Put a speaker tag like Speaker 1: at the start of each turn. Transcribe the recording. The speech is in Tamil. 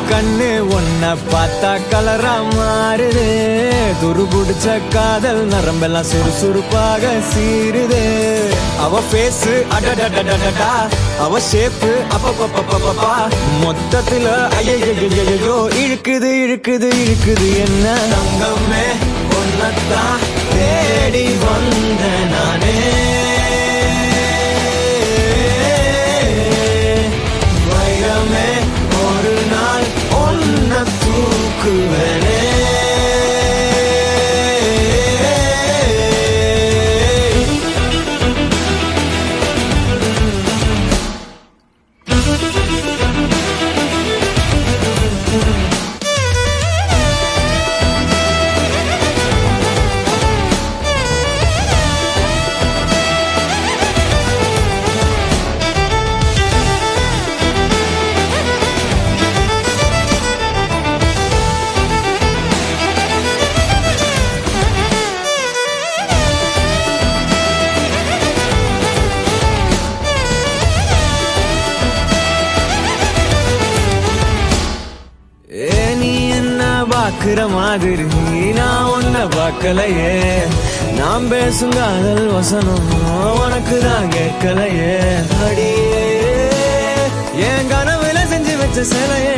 Speaker 1: கண்ணு ஒன்ன பார்த்தா கலரா மாறுது. துருபுடிச்ச காதல் நரம்பெல்லாம் சுறுசுறுப்பாக சீருது. அவ பேசு அடடடடடா, அவ ஷேப்பு அப்பப்பப்பப்பப்பா, மொத்தத்துல ஐயோ இழுக்குது இழுக்குது இழுக்குது. என்ன தங்கமே ஒன்னத்தான் தேடி வந்த நானே, வைரமே ஒரு நாள் ஒன்ன தூக்குவனே. பாக்குற மாதிரி நான் ஒன்ன பார்க்கலையே, நாம் பேசும் காதல் வசனம் உனக்கு தான் கேட்கலையே. அடியே என் கனவுல செஞ்சு வச்ச சிலையே,